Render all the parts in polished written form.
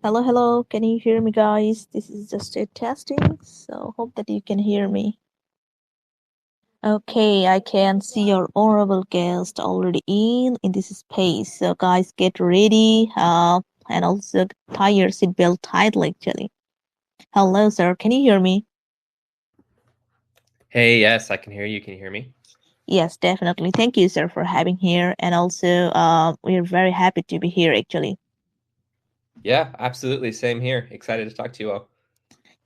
Hello, hello. Can you hear me, guys? This is just a testing, so hope that you can hear me. Okay, I can see your honorable guest already in this space. So, guys, get ready. And also tie your seatbelt tightly. Actually, hello, sir. Can you hear me? Hey, yes, I can hear you. Can you hear me? Yes, definitely. Thank you, sir, for having here. And also, we're very happy to be here. Actually, Yeah, absolutely. Same here. Excited to talk to you all.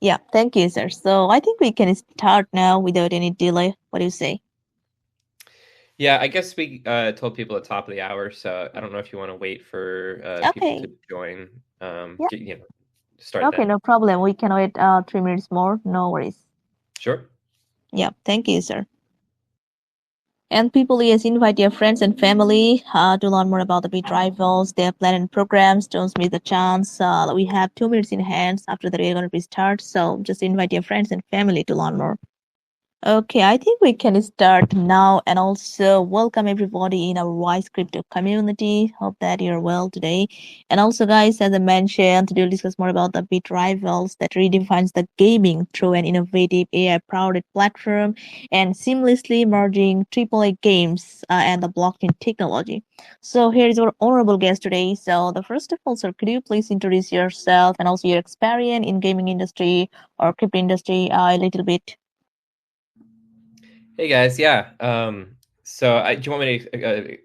yeah. Thank you, sir. So, I think we can start now without any delay. What do you say? Yeah, I guess we told people at the top of the hour, so I don't know if you want to wait for people to Okay. join. Yeah. Start Okay, then. no problem. We can wait 3 minutes more. No worries. Sure. Yeah, thank you, sir. And people, yes, invite your friends and family to learn more about the beat rivals, their plan and programs. Don't miss the chance. We have 2 minutes in hands after the we're going to be start. So just invite your friends and family to learn more. Okay, I think we can start now and also welcome everybody in our Wise Crypto community. Hope that you're well today. And also, guys, as I mentioned, today we'll discuss more about the Bit Rivals that redefines the gaming through an innovative AI-powered platform and seamlessly merging AAA games and the blockchain technology. So here is our honorable guest today. So the first of all, sir, could you please introduce yourself and also your experience in gaming industry or crypto industry a little bit? Hey guys, yeah. Do you want me to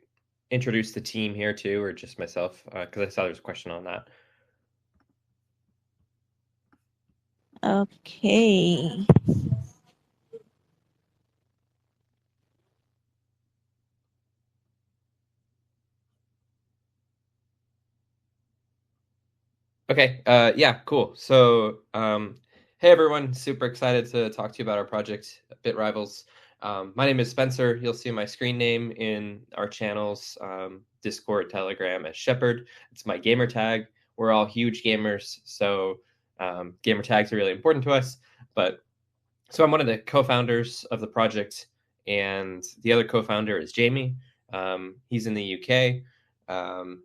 introduce the team here too, or just myself? Because I saw there was a question on that. Okay. Okay. Yeah. Cool. So, hey everyone, super excited to talk to you about our project, Bit Rivals. My name is Spencer. You'll see my screen name in our channels, Discord, Telegram as Shepherd. It's my gamer tag. We're all huge gamers, so gamer tags are really important to us. But so I'm one of the co-founders of the project, and the other co-founder is Jamie. He's in the UK,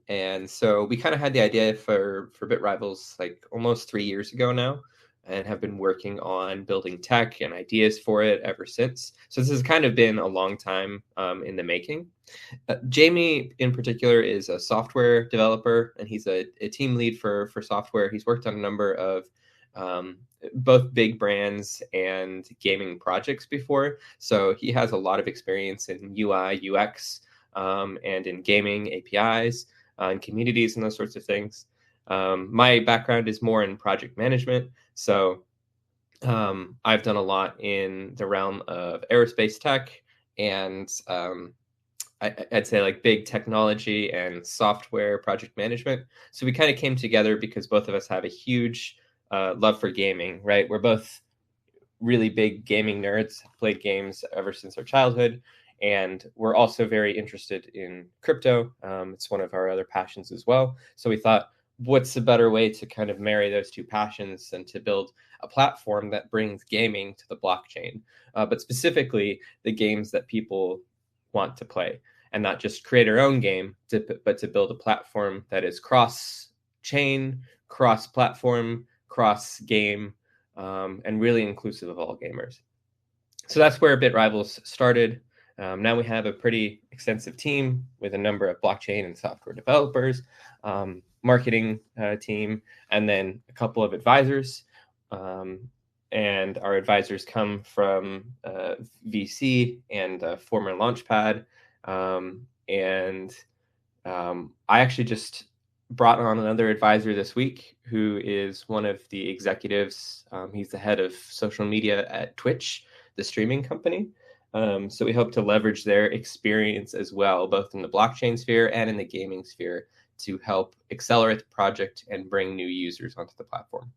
and so we kind of had the idea for Bit Rivals like almost 3 years ago now, and have been working on building tech and ideas for it ever since. So this has kind of been a long time in the making. Jamie, in particular, is a software developer, and he's a team lead for software. He's worked on a number of both big brands and gaming projects before. So he has a lot of experience in UI, UX, and in gaming APIs and communities and those sorts of things. My background is more in project management. So I've done a lot in the realm of aerospace tech and I'd say like big technology and software project management. So we kind of came together because both of us have a huge love for gaming, right? We're both really big gaming nerds, played games ever since our childhood. And we're also very interested in crypto. It's one of our other passions as well. So we thought, what's a better way to kind of marry those two passions than to build a platform that brings gaming to the blockchain, but specifically the games that people want to play and not just create our own game, but to build a platform that is cross chain, cross platform, cross game, and really inclusive of all gamers. So that's where Bit Rivals started. Now we have a pretty extensive team with a number of blockchain and software developers, marketing team, and then a couple of advisors. And our advisors come from VC and former Launchpad. And I actually just brought on another advisor this week who is one of the executives. He's the head of social media at Twitch, the streaming company. So we hope to leverage their experience as well, both in the blockchain sphere and in the gaming sphere, to help accelerate the project and bring new users onto the platform.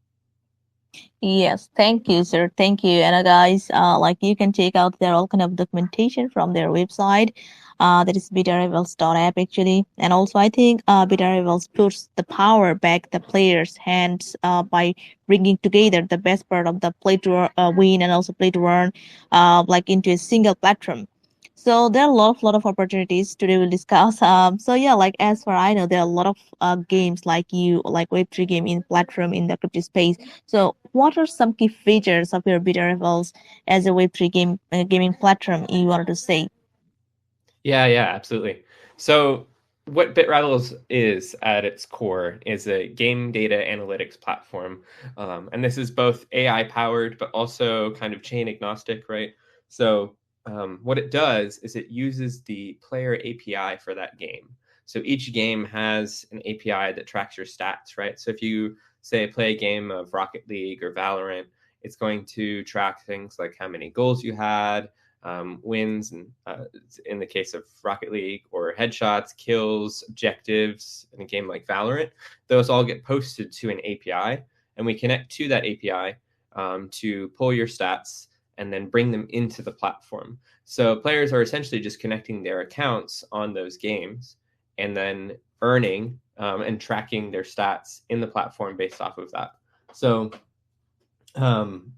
Yes, thank you, sir. Thank you. And guys, like you can check out their all kind of documentation from their website. That is bitarivals.app actually. And also I think Bitarivals puts the power back the players' hands by bringing together the best part of the play to win and also play to earn like into a single platform. So there are a lot of opportunities today we'll discuss. So yeah, like as far I know, there are a lot of games like Web3 game in platform in the crypto space. So what are some key features of your beta rivals as a Web3 gaming platform you wanted to say? Yeah, absolutely. So, what BitRivals is at its core is a game data analytics platform. And this is both AI powered, but also kind of chain agnostic, right? So, what it does is it uses the player API for that game. So, each game has an API that tracks your stats, right? So, if you say play a game of Rocket League or Valorant, it's going to track things like how many goals you had, wins, and in the case of Rocket League, or headshots, kills, objectives in a game like Valorant. Those all get posted to an API, and we connect to that API to pull your stats and then bring them into the platform. So players are essentially just connecting their accounts on those games and then earning and tracking their stats in the platform based off of that. So um,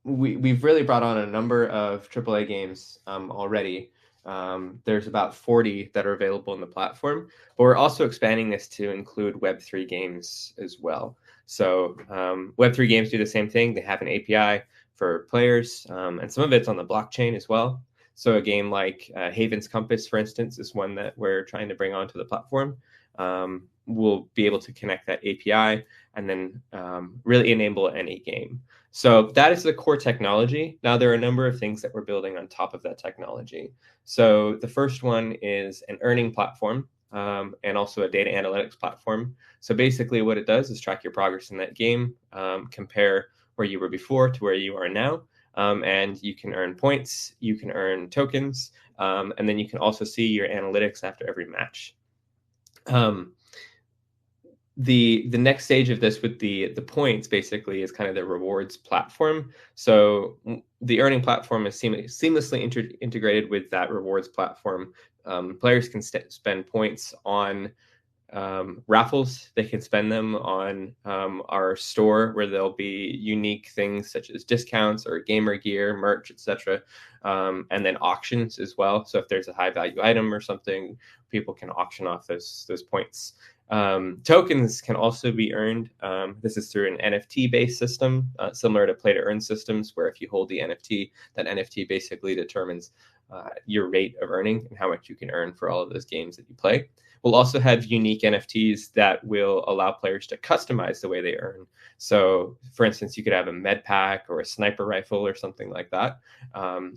we've really brought on a number of AAA games already. There's about 40 that are available in the platform, but we're also expanding this to include Web3 games as well. So Web3 games do the same thing. They have an API for players, and some of it's on the blockchain as well. So a game like Haven's Compass, for instance, is one that we're trying to bring onto the platform. We'll be able to connect that API and then really enable any game. So that is the core technology. Now, there are a number of things that we're building on top of that technology. So the first one is an earning platform and also a data analytics platform. So basically what it does is track your progress in that game, compare where you were before to where you are now. And you can earn points, you can earn tokens, and then you can also see your analytics after every match. The next stage of this with the points basically is kind of the rewards platform. So the earning platform is seamlessly integrated with that rewards platform. Players can spend points on raffles. They can spend them on our store, where there'll be unique things such as discounts or gamer gear, merch, etc. And then auctions as well. So if there's a high value item or something, people can auction off those points. Tokens can also be earned. This is through an NFT based system, similar to play to earn systems, where if you hold the NFT, that NFT basically determines your rate of earning and how much you can earn for all of those games that you play. We'll also have unique NFTs that will allow players to customize the way they earn. So, for instance, you could have a med pack or a sniper rifle or something like that,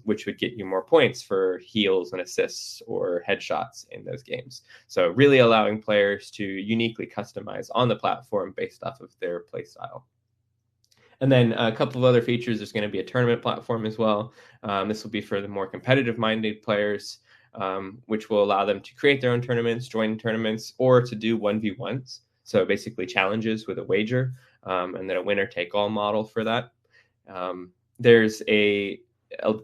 which would get you more points for heals and assists or headshots in those games. So, really allowing players to uniquely customize on the platform based off of their playstyle. And then a couple of other features. There's going to be a tournament platform as well. This will be for the more competitive-minded players, which will allow them to create their own tournaments, join tournaments, or to do 1v1s. So basically challenges with a wager, and then a winner-take-all model for that. There's a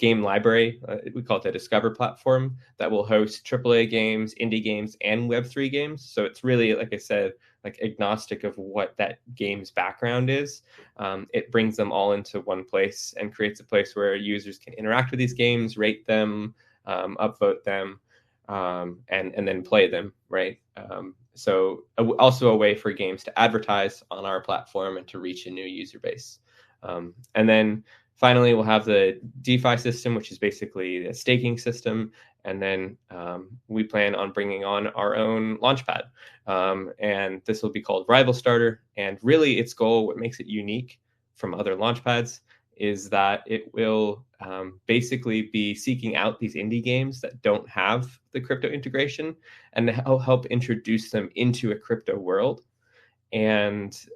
game library, we call it the Discover platform, that will host AAA games, indie games, and Web3 games. So it's really, like I said, like agnostic of what that game's background is. It brings them all into one place and creates a place where users can interact with these games, rate them, upvote them, and then play them, right? So also a way for games to advertise on our platform and to reach a new user base. And then finally, we'll have the DeFi system, which is basically a staking system. And then we plan on bringing on our own launchpad. And this will be called Rival Starter. And really, its goal, what makes it unique from other launchpads, is that it will basically be seeking out these indie games that don't have the crypto integration and help introduce them into a crypto world and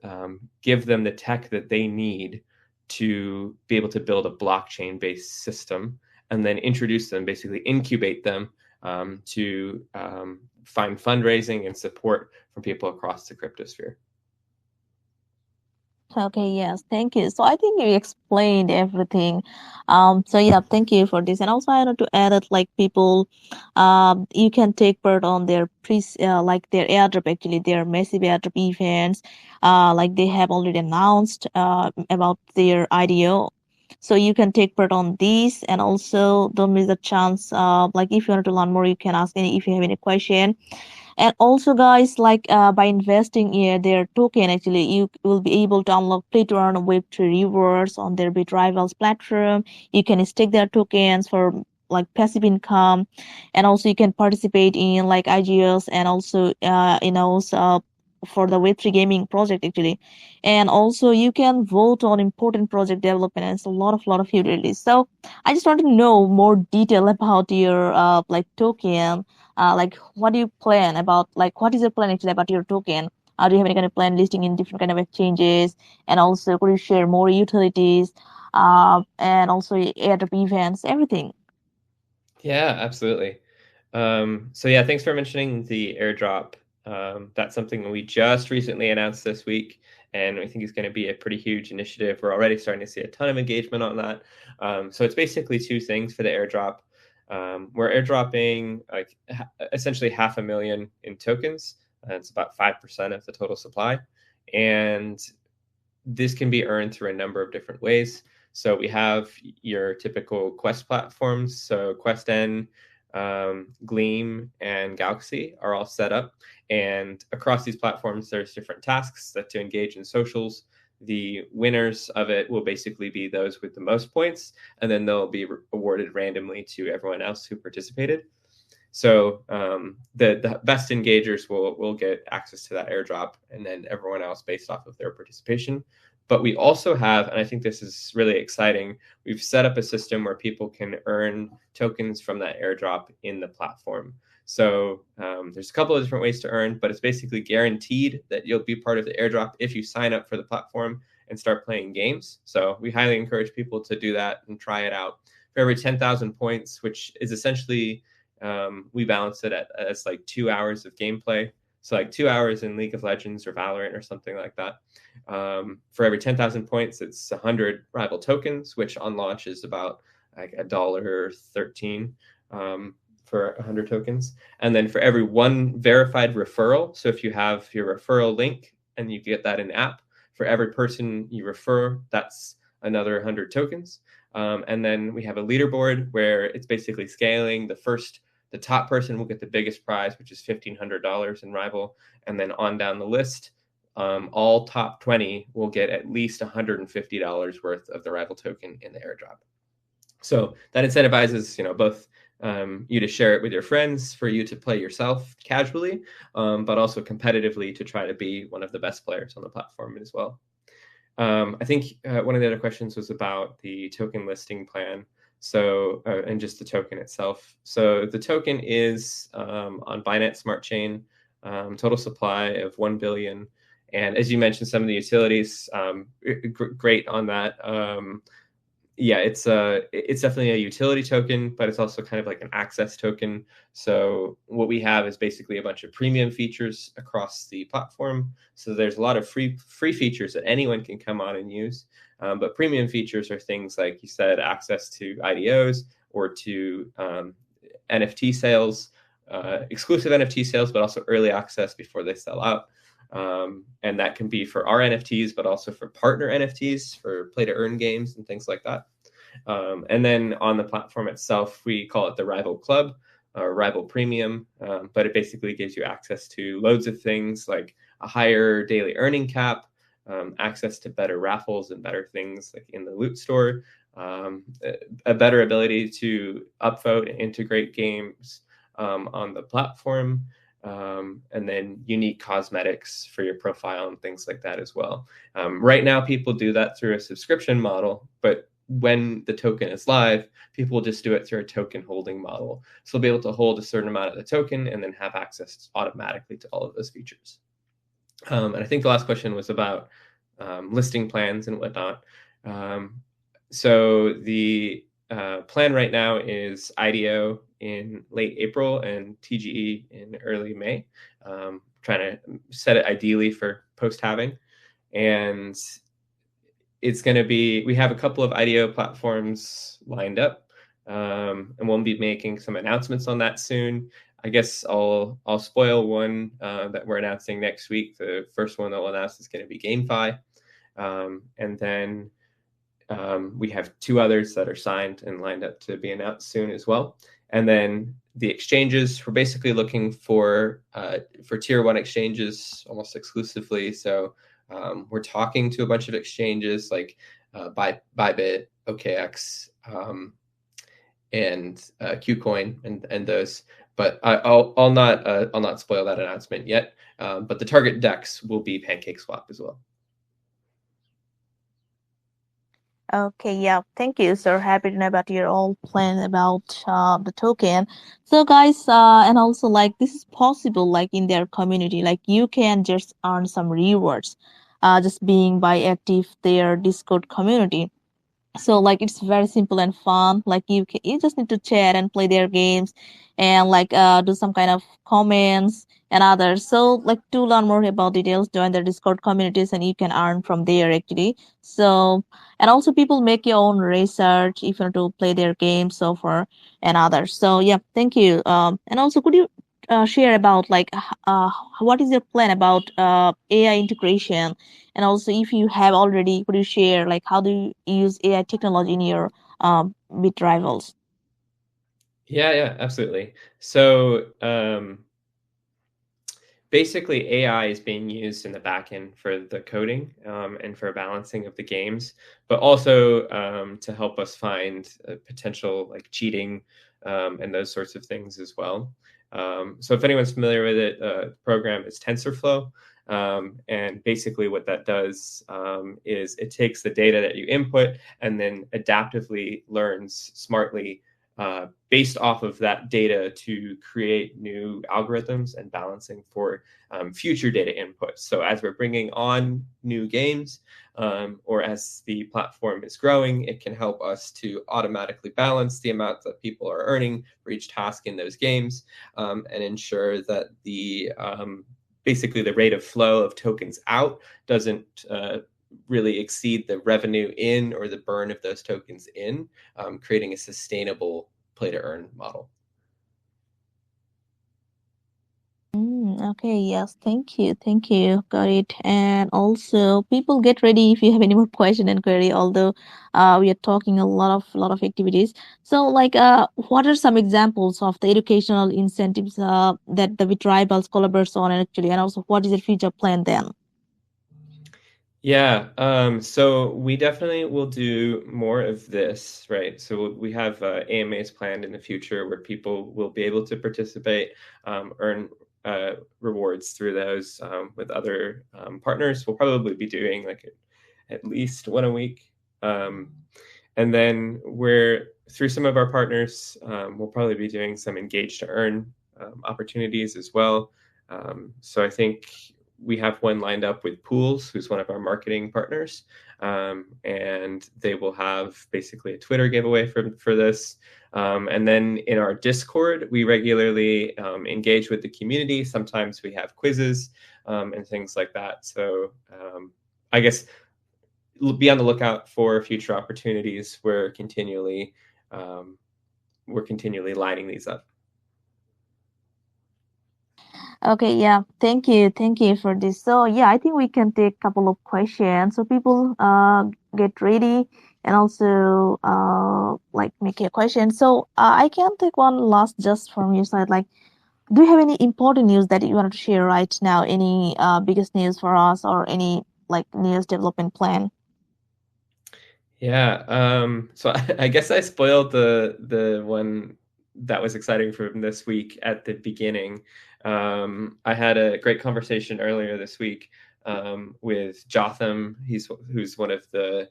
give them the tech that they need to be able to build a blockchain based system, and then introduce them, basically incubate them to find fundraising and support from people across the cryptosphere. Okay, yes, thank you. So I think you explained everything. So yeah, thank you for this. And also I wanted to add that like people, you can take part on their like their airdrop, actually their massive airdrop events. Like they have already announced about their IDO. So you can take part on these, and also don't miss the chance. Like if you want to learn more, you can ask any if you have any question. And also, guys, like by investing in their token, actually, you will be able to unlock play to earn Web3 rewards on their Bit Rivals platform. You can stake their tokens for like passive income, and also you can participate in like IGOs, and also for the Web3 gaming project actually. And also you can vote on important project development, and it's a lot of utilities. So I just want to know more detail about your like token. Like what do you plan about, like what is your plan actually about your token? Do you have any kind of plan listing in different kind of exchanges? And also could you share more utilities, and also airdrop events, everything? Yeah, absolutely. So yeah, thanks for mentioning the airdrop. That's something we just recently announced this week, and we think is going to be a pretty huge initiative. We're already starting to see a ton of engagement on that. So it's basically two things for the airdrop. We're airdropping like essentially 500,000 in tokens. It's about 5% of the total supply, and this can be earned through a number of different ways. So we have your typical Quest platforms. So QuestN, Gleam, and Galaxy are all set up. And across these platforms, there's different tasks that to engage in socials. The winners of it will basically be those with the most points, and then they'll be awarded randomly to everyone else who participated. So the best engagers will get access to that airdrop, and then everyone else based off of their participation. But we also have, and I think this is really exciting, we've set up a system where people can earn tokens from that airdrop in the platform. So there's a couple of different ways to earn, but it's basically guaranteed that you'll be part of the airdrop if you sign up for the platform and start playing games. So we highly encourage people to do that and try it out. For every 10,000 points, which is essentially we balance it as like 2 hours of gameplay. So like 2 hours in League of Legends or Valorant or something like that. For every 10,000 points, it's 100 rival tokens, which on launch is about like $1.13 for 100 tokens. And then for every one verified referral, so if you have your referral link and you get that in app, for every person you refer, that's another 100 tokens. And then we have a leaderboard where it's basically scaling. The top person will get the biggest prize, which is $1,500 in rival, and then on down the list, all top 20 will get at least $150 worth of the rival token in the airdrop. So that incentivizes, both you to share it with your friends, for you to play yourself casually, but also competitively to try to be one of the best players on the platform as well. I think one of the other questions was about the token listing plan. So, and just the token itself. So the token is on Binance Smart Chain, total supply of 1 billion. And as you mentioned, some of the utilities, great on that. Yeah, it's definitely a utility token, but it's also kind of like an access token. So what we have is basically a bunch of premium features across the platform. So there's a lot of free features that anyone can come on and use. But premium features are things like you said, access to IDOs or to NFT sales, exclusive NFT sales, but also early access before they sell out. And that can be for our NFTs, but also for partner NFTs, for play to earn games and things like that. And then on the platform itself, we call it the Rival Club or Rival Premium, but it basically gives you access to loads of things like a higher daily earning cap, access to better raffles and better things like in the loot store, a better ability to upvote and integrate games on the platform, and then unique cosmetics for your profile and things like that as well. Right now, people do that through a subscription model, but when the token is live, people will just do it through a token holding model. So they'll be able to hold a certain amount of the token and then have access automatically to all of those features. And I think the last question was about listing plans and whatnot. So the plan right now is IDO in late April and TGE in early May. Trying to set it ideally for post-halving. And it's going to be, we have a couple of IDO platforms lined up, and we'll be making some announcements on that soon. I guess I'll spoil one that we're announcing next week. The first one that we'll announce is going to be GameFi. And then We have 2 others that are signed and lined up to be announced soon as well. And then the exchanges, we're basically looking for tier 1 exchanges almost exclusively. So we're talking to a bunch of exchanges like Bybit, OKX, and KuCoin and those. But I'll not spoil that announcement yet. But the target DEX will be PancakeSwap as well. Okay, yeah, thank you. So happy to know about your all plan about the token. So guys, and also like this is possible like in their community, like you can just earn some rewards, just being by active their Discord community. So like it's very simple and fun. Like you just need to chat and play their games and like do some kind of comments and others. So like to learn more about details, join their Discord communities and you can earn from there actually. So and also people make your own research if you want to play their games so far and others. So yeah, thank you. And also could you share about like what is your plan about AI integration? And also, if you have already, could you share like how do you use AI technology in your bit rivals? Yeah, absolutely. So basically, AI is being used in the backend for the coding and for balancing of the games, but also to help us find potential like cheating and those sorts of things as well. So if anyone's familiar with it, the program is TensorFlow. And basically what that does is it takes the data that you input and then adaptively learns smartly based off of that data to create new algorithms and balancing for future data inputs. So as we're bringing on new games or as the platform is growing, it can help us to automatically balance the amount that people are earning for each task in those games and ensure that the basically the rate of flow of tokens out doesn't really exceed the revenue in or the burn of those tokens in, creating a sustainable play to earn model. Okay, yes, thank you, thank you, got it. And also, people get ready if you have any more question and query. Although, we are talking a lot of activities. So, like, what are some examples of the educational incentives that the Tribals collaborates on actually, and also what is the future plan then? Yeah, so we definitely will do more of this, right? So we have AMAs planned in the future where people will be able to participate, earn rewards through those with other partners. We'll probably be doing like at least one a week. And then we're through some of our partners, we'll probably be doing some engage to earn opportunities as well. So I think we have one lined up with Pools, who's one of our marketing partners, and they will have basically a Twitter giveaway for this. And then in our Discord, we regularly engage with the community. Sometimes we have quizzes and things like that. So I guess be on the lookout for future opportunities. We're continually lining these up. Okay, yeah, thank you for this. So yeah, I think we can take a couple of questions. So people get ready and also like make a question. So I can take one last just from your side. Like, do you have any important news that you want to share right now? Any biggest news for us or any like news development plan? Yeah. So I guess I spoiled the one that was exciting from this week at the beginning. I had a great conversation earlier this week with Jotham. Who's one of the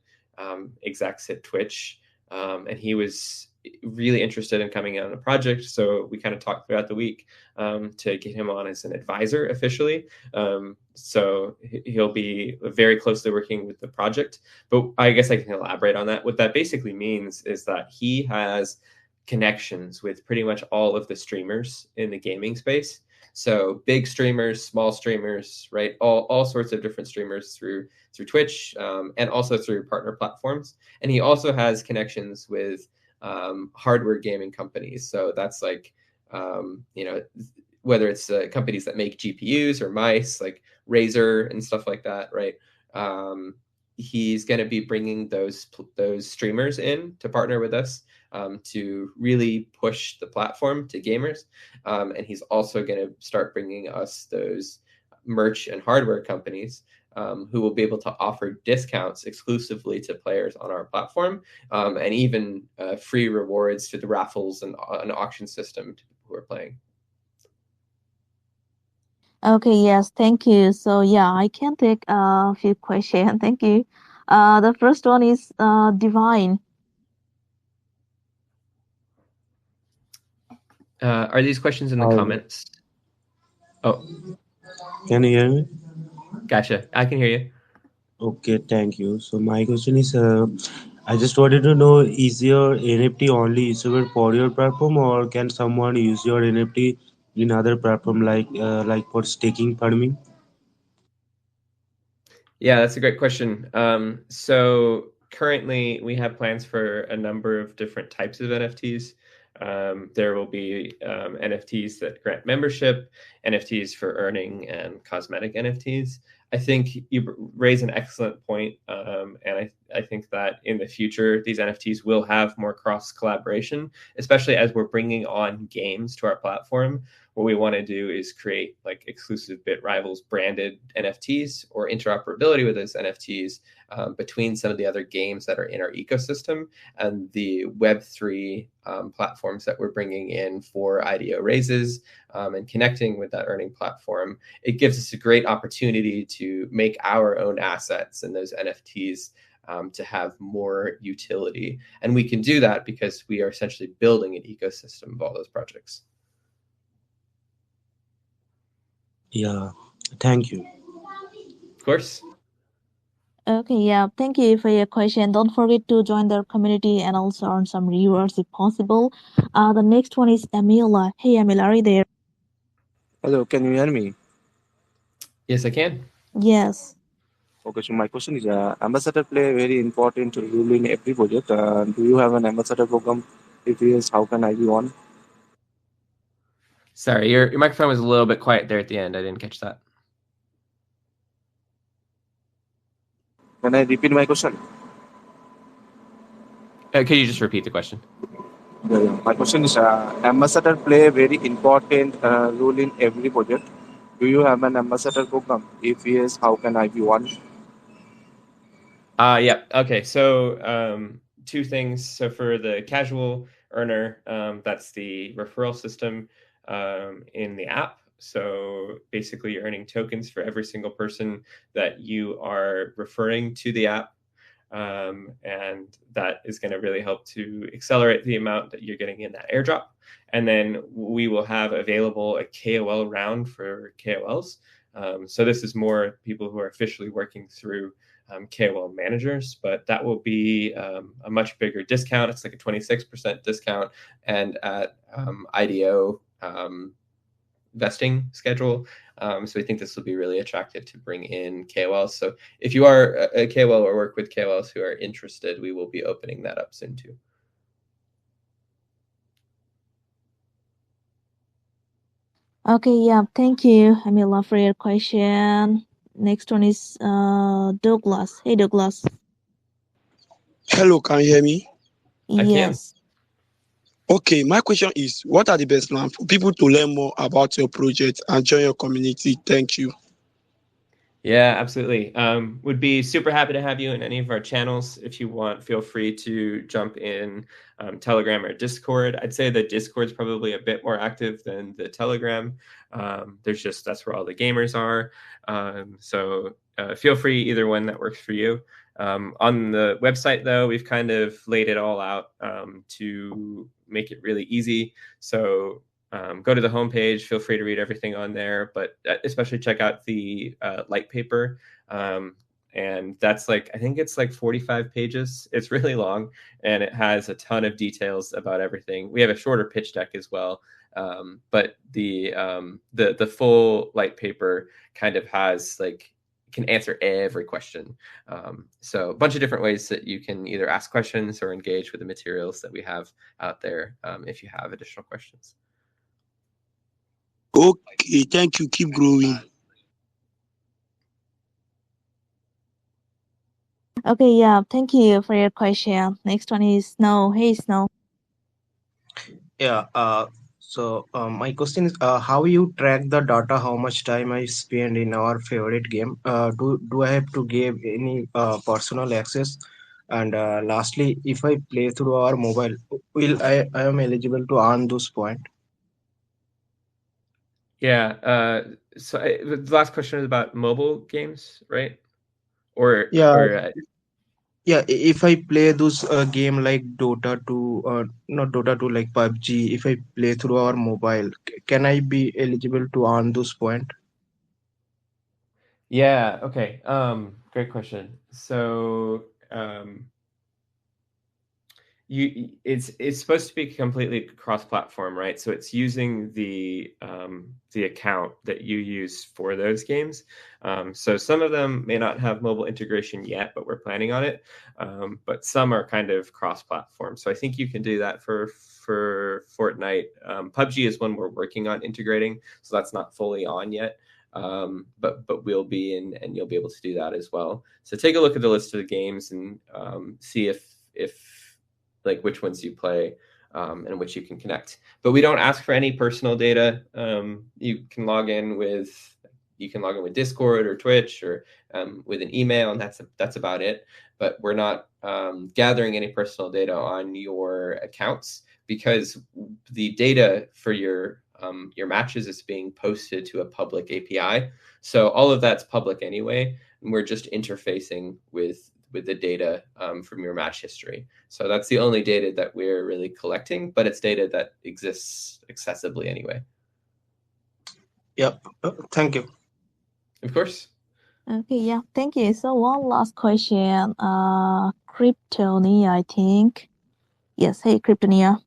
execs at Twitch, and he was really interested in coming on a project. So we kind of talked throughout the week to get him on as an advisor officially. So he'll be very closely working with the project. But I guess I can elaborate on that. What that basically means is that he has connections with pretty much all of the streamers in the gaming space. So big streamers, small streamers, right? All sorts of different streamers through Twitch and also through partner platforms. And he also has connections with hardware gaming companies. So that's like whether it's companies that make GPUs or mice, like Razer and stuff like that, right? he's going to be bringing those streamers in to partner with us to really push the platform to gamers. And he's also going to start bringing us those merch and hardware companies who will be able to offer discounts exclusively to players on our platform, and even free rewards through the raffles and an auction system to people who are playing. Okay, yes, thank you. So yeah, I can take a few questions. Thank you. The first one is divine. Are these questions in the Hi, comments? Oh, can you hear me? gotcha. I can hear you. Okay, thank you. So my question is, I just wanted to know, is your NFT only usable for your platform, or can someone use your NFT in other platform like for staking farming? Yeah, that's a great question. So currently, we have plans for a number of different types of NFTs. There will be NFTs that grant membership, NFTs for earning, and cosmetic NFTs. I think you raise an excellent point, and I think that in the future, these NFTs will have more cross collaboration, especially as we're bringing on games to our platform. What we want to do is create like exclusive Bit Rivals branded NFTs or interoperability with those NFTs between some of the other games that are in our ecosystem and the Web3 platforms that we're bringing in for IDO raises and connecting with that earning platform. It gives us a great opportunity to make our own assets and those NFTs to have more utility. And we can do that because we are essentially building an ecosystem of all those projects. Yeah, thank you. Of course. Okay, yeah, thank you for your question. Don't forget to join their community and also earn some rewards if possible. The next one is Amila. Hey, Amila, are you there? Hello, can you hear me? Yes, I can. Yes. Okay, so my question is, ambassador play a very important role in every project. Do you have an ambassador program? If yes, how can I be one? Sorry, your microphone was a little bit quiet there at the end. I didn't catch that. Can I repeat my question? Could you just repeat the question? Yeah. My question is, ambassador play a very important role in every project. Do you have an ambassador program? If yes, how can I be one? Yeah. Okay. So two things. So for the casual earner, that's the referral system in the app. So basically, you're earning tokens for every single person that you are referring to the app. And that is going to really help to accelerate the amount that you're getting in that airdrop. And then we will have available a KOL round for KOLs. So this is more people who are officially working through KOL managers, but that will be a much bigger discount. It's like a 26% discount, and at IDO vesting schedule. So we think this will be really attractive to bring in KOLs. So if you are a KOL or work with KOLs who are interested, we will be opening that up soon too. Okay, yeah, thank you, Amila, for your question. Next one is Douglas. Hey, Douglas. Hello, can you hear me? I can. Yes. Okay, my question is, what are the best plans for people to learn more about your project and join your community? Thank you. Yeah, absolutely. Would be super happy to have you in any of our channels. If you want, feel free to jump in Telegram or Discord. I'd say the Discord's probably a bit more active than the Telegram. That's where all the gamers are. So feel free, either one that works for you. On the website, though, we've kind of laid it all out to make it really easy. So go to the homepage. Feel free to read everything on there, but especially check out the light paper. And that's I think it's 45 pages. It's really long, and it has a ton of details about everything. We have a shorter pitch deck as well, but the full light paper kind of has can answer every question. So a bunch of different ways that you can either ask questions or engage with the materials that we have out there if you have additional questions. Okay, thank you. Keep growing. Okay, yeah, thank you for your question. Next one is Snow. Hey, Snow. Yeah. My question is, how you track the data? How much time I spend in our favorite game? Do I have to give any personal access? And lastly, if I play through our mobile, will I am eligible to earn those points? Yeah. So the last question is about mobile games, right? Or Yeah. or Yeah, if I play those game like Dota 2, not Dota 2, like PUBG, if I play through our mobile, can I be eligible to earn those points? yeah. Okay. Great question. So it's supposed to be completely cross-platform, right? So it's using the account that you use for those games. So some of them may not have mobile integration yet, but we're planning on it. But some are kind of cross-platform. So I think you can do that for Fortnite. PUBG is one we're working on integrating, so that's not fully on yet. But we'll be in, and you'll be able to do that as well. So take a look at the list of the games and see if like which ones you play and which you can connect. But we don't ask for any personal data. You can log in with Discord or Twitch or with an email, and that's about it. But we're not gathering any personal data on your accounts because the data for your matches is being posted to a public API. So all of that's public anyway, and we're just interfacing with the data from your match history. So that's the only data that we're really collecting, but it's data that exists accessibly anyway. Yep. Thank you. Of course. Okay, yeah, thank you. So one last question. Kryptonia, I think. Yes, hey, Kryptonia.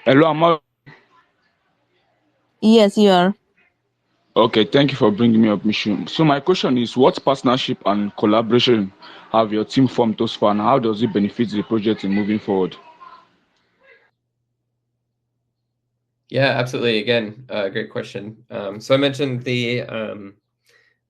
Hello, Amar. Yes, you are. Okay, thank you for bringing me up, Mission. So my question is, what partnership and collaboration have your team formed thus far, and how does it benefit the project in moving forward? Yeah, absolutely. Again, great question. So I mentioned the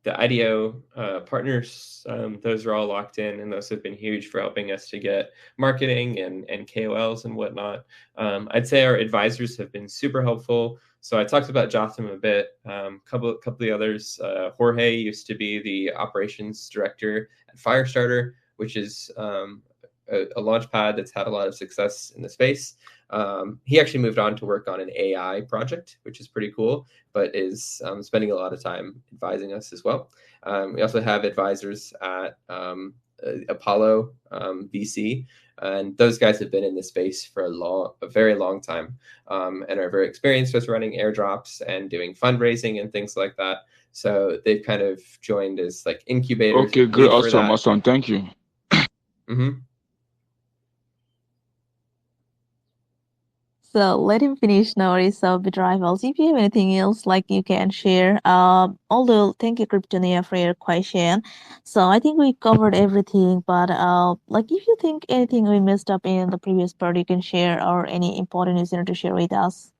IDEO partners. Those are all locked in, and those have been huge for helping us to get marketing and KOLs and whatnot. I'd say our advisors have been super helpful. So I talked about Jotham a bit. Couple of the others. Jorge used to be the operations director at Firestarter, which is a launch pad that's had a lot of success in the space. He actually moved on to work on an AI project, which is pretty cool, but is spending a lot of time advising us as well. We also have advisors at Apollo VC, and those guys have been in this space for a very long time, and are very experienced with running airdrops and doing fundraising and things like that. So they've kind of joined as like incubators Okay, and great, paid for awesome, that. awesome. Thank you. Mm-hmm. So let him finish now. So bit rivals. If you have anything else, like you can share. Although thank you, Kryptonia, for your question. So I think we covered everything. But like if you think anything we messed up in the previous part, you can share, or any important news you want to share with us.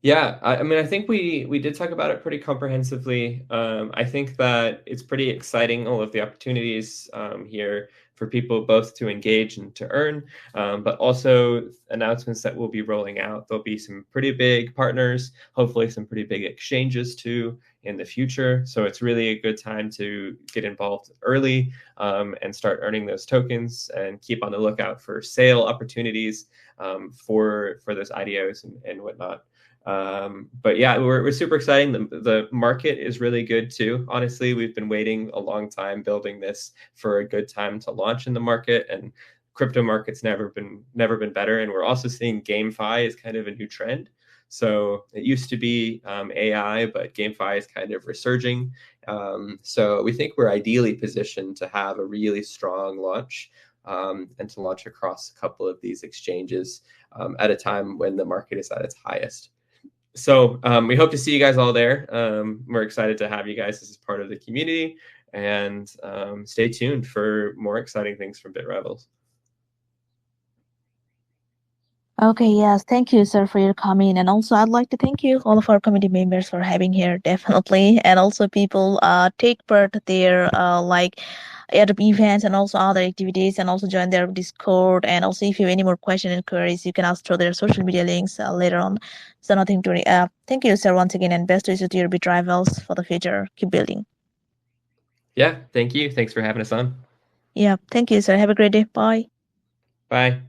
Yeah, I mean, I think we did talk about it pretty comprehensively. I think that it's pretty exciting, all of the opportunities here for people both to engage and to earn, but also announcements that we'll be rolling out. There'll be some pretty big partners, hopefully some pretty big exchanges too in the future. So it's really a good time to get involved early and start earning those tokens, and keep on the lookout for sale opportunities for those IDOs and whatnot. But yeah, we're super exciting. The market is really good too. Honestly, we've been waiting a long time building this for a good time to launch in the market, and crypto market's never been better. And we're also seeing GameFi is kind of a new trend. So it used to be AI, but GameFi is kind of resurging. So we think we're ideally positioned to have a really strong launch and to launch across a couple of these exchanges at a time when the market is at its highest. So we hope to see you guys all there. We're excited to have you guys as part of the community, and stay tuned for more exciting things from BitRivals. Okay, yes, thank you, sir, for your comment. And also, I'd like to thank you, all of our committee members, for having here, definitely. And also, people take part there, like at events and also other activities, and also join their Discord. And also, if you have any more questions and queries, you can ask through their social media links later on. So, nothing to thank you, sir, once again, and best wishes to your bit rivals for the future. Keep building. Yeah, thank you. Thanks for having us on. Yeah, thank you, sir. Have a great day. Bye. Bye.